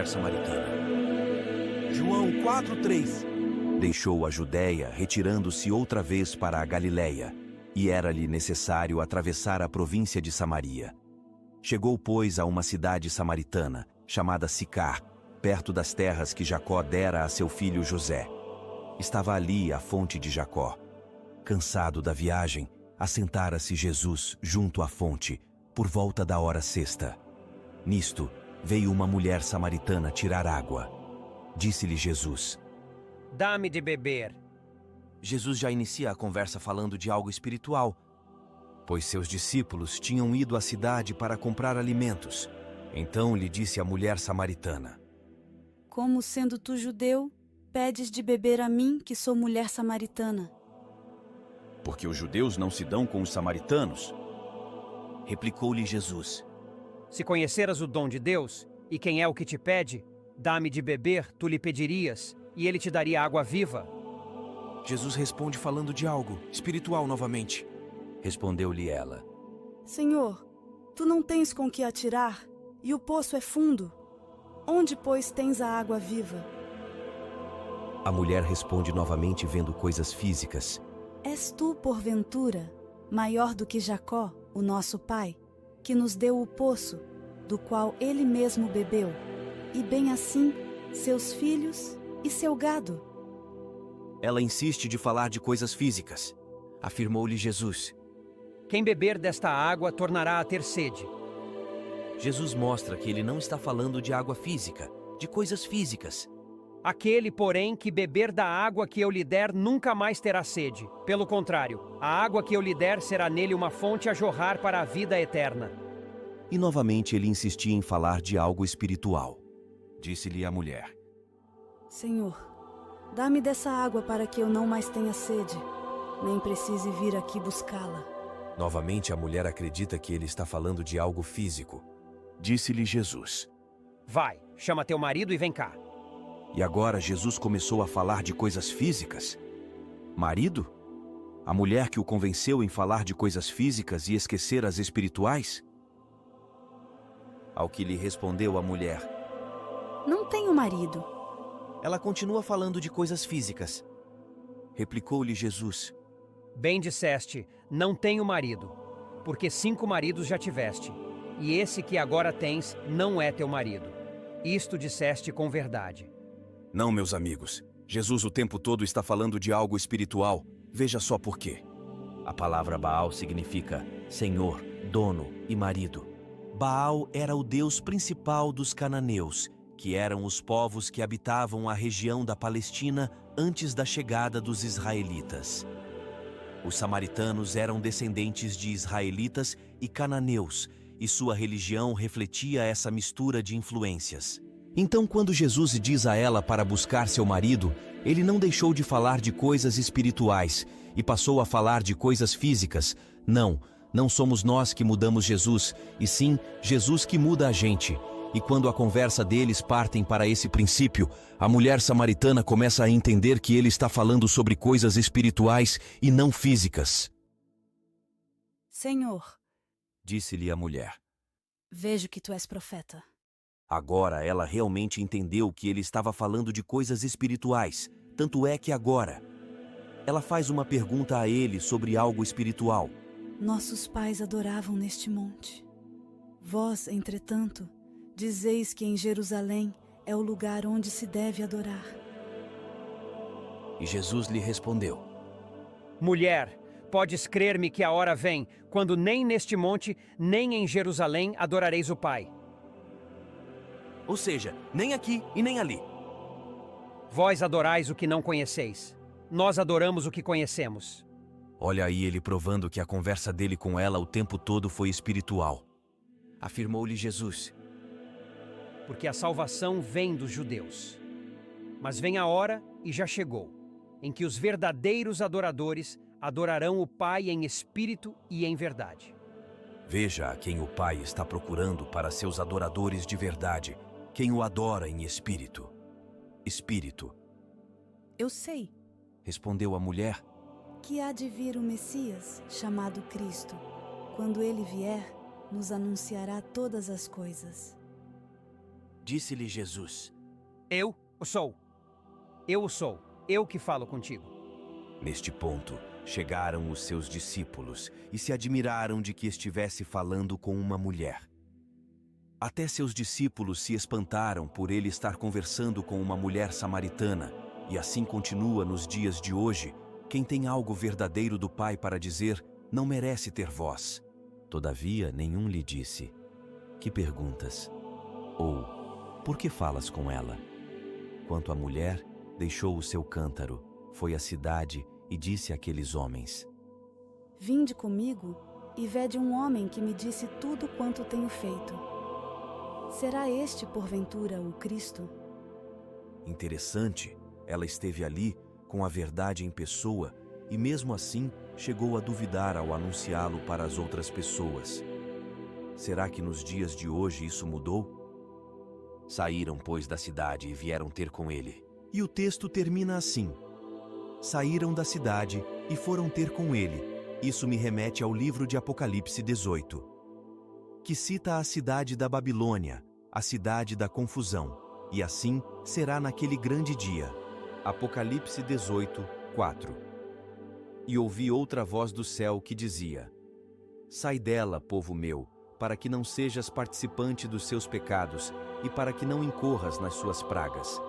mulher samaritana. João 4:3. Deixou a Judéia, retirando-se outra vez para a Galiléia, e era-lhe necessário atravessar a província de Samaria. Chegou, pois, a uma cidade samaritana, chamada Sicar, perto das terras que Jacó dera a seu filho José. Estava ali a fonte de Jacó. Cansado da viagem, assentara-se Jesus junto à fonte, por volta da hora sexta. Nisto, veio uma mulher samaritana tirar água. Disse-lhe Jesus: Dá-me de beber. Jesus já inicia a conversa falando de algo espiritual, pois seus discípulos tinham ido à cidade para comprar alimentos. Então lhe disse a mulher samaritana: Como, sendo tu judeu, pedes de beber a mim, que sou mulher samaritana? Porque os judeus não se dão com os samaritanos. Replicou-lhe Jesus: Se conheceras o dom de Deus, e quem é o que te pede, dá-me de beber, tu lhe pedirias, e ele te daria água viva. Jesus responde falando de algo espiritual novamente. Respondeu-lhe ela: Senhor, tu não tens com que atirar, e o poço é fundo. Onde, pois, tens a água viva? A mulher responde novamente, vendo coisas físicas: És tu, porventura, maior do que Jacó, o nosso pai, que nos deu o poço, do qual ele mesmo bebeu, e bem assim seus filhos e seu gado? Ela insiste de falar de coisas físicas. Afirmou-lhe Jesus. Quem beber desta água tornará a ter sede. Jesus mostra que ele não está falando de água física, de coisas físicas. Aquele, porém, que beber da água que eu lhe der nunca mais terá sede. Pelo contrário, a água que eu lhe der será nele uma fonte a jorrar para a vida eterna. E novamente ele insistia em falar de algo espiritual. Disse-lhe a mulher: Senhor, dá-me dessa água para que eu não mais tenha sede, nem precise vir aqui buscá-la. Novamente a mulher acredita que ele está falando de algo físico. Disse-lhe Jesus: Vai, chama teu marido e vem cá. E agora Jesus começou a falar de coisas físicas? Marido? A mulher que o convenceu em falar de coisas físicas e esquecer as espirituais? Ao que lhe respondeu a mulher: Não tenho marido. Ela continua falando de coisas físicas. Replicou-lhe Jesus: Bem disseste, não tenho marido, porque 5 maridos já tiveste, e esse que agora tens não é teu marido. Isto disseste com verdade. Não, meus amigos. Jesus o tempo todo está falando de algo espiritual. Veja só por quê. A palavra Baal significa Senhor, dono e marido. Baal era o deus principal dos cananeus, que eram os povos que habitavam a região da Palestina antes da chegada dos israelitas. Os samaritanos eram descendentes de israelitas e cananeus, e sua religião refletia essa mistura de influências. Então, quando Jesus diz a ela para buscar seu marido, ele não deixou de falar de coisas espirituais e passou a falar de coisas físicas. Não somos nós que mudamos Jesus, e sim Jesus que muda a gente. E quando a conversa deles partem para esse princípio, a mulher samaritana começa a entender que ele está falando sobre coisas espirituais e não físicas. Senhor, Disse-lhe a mulher. vejo que tu és profeta. Agora ela realmente entendeu que ele estava falando de coisas espirituais, tanto é que agora ela faz uma pergunta a ele sobre algo espiritual. Nossos pais adoravam neste monte. Vós, entretanto, dizeis que em Jerusalém é o lugar onde se deve adorar. E Jesus lhe respondeu: Mulher, podes crer-me que a hora vem, quando nem neste monte, nem em Jerusalém adorareis o Pai. Ou seja, nem aqui e nem ali. Vós adorais o que não conheceis. Nós adoramos o que conhecemos. Olha aí ele provando que a conversa dele com ela o tempo todo foi espiritual. Afirmou-lhe Jesus: Porque a salvação vem dos judeus. Mas vem a hora, e já chegou, em que os verdadeiros adoradores adorarão o Pai em espírito e em verdade. Veja a quem o Pai está procurando para seus adoradores de verdade, quem o adora em espírito. Espírito, Eu sei respondeu a mulher. que há de vir o Messias, chamado Cristo. Quando ele vier, nos anunciará todas as coisas. Disse-lhe Jesus: Eu sou. Eu sou. Eu que falo contigo. Neste ponto, chegaram os seus discípulos e se admiraram de que estivesse falando com uma mulher. Até seus discípulos se espantaram por ele estar conversando com uma mulher samaritana, e assim continua nos dias de hoje. Quem tem algo verdadeiro do Pai para dizer, não merece ter voz. Todavia, nenhum lhe disse: Que perguntas? Ou, por que falas com ela? Quanto à mulher, deixou o seu cântaro, foi à cidade e disse àqueles homens: Vinde comigo e vede um homem que me disse tudo quanto tenho feito. Será este, porventura, o Cristo? Interessante, ela esteve ali com a verdade em pessoa e mesmo assim chegou a duvidar ao anunciá-lo para as outras pessoas. Será que nos dias de hoje isso mudou? Saíram, pois, da cidade e vieram ter com ele. E o texto termina assim: Saíram da cidade e foram ter com ele. Isso me remete ao livro de Apocalipse 18, que cita a cidade da Babilônia, a cidade da confusão, e assim será naquele grande dia. Apocalipse 18, 4. E ouvi outra voz do céu que dizia: Sai dela, povo meu, para que não sejas participante dos seus pecados e para que não incorras nas suas pragas.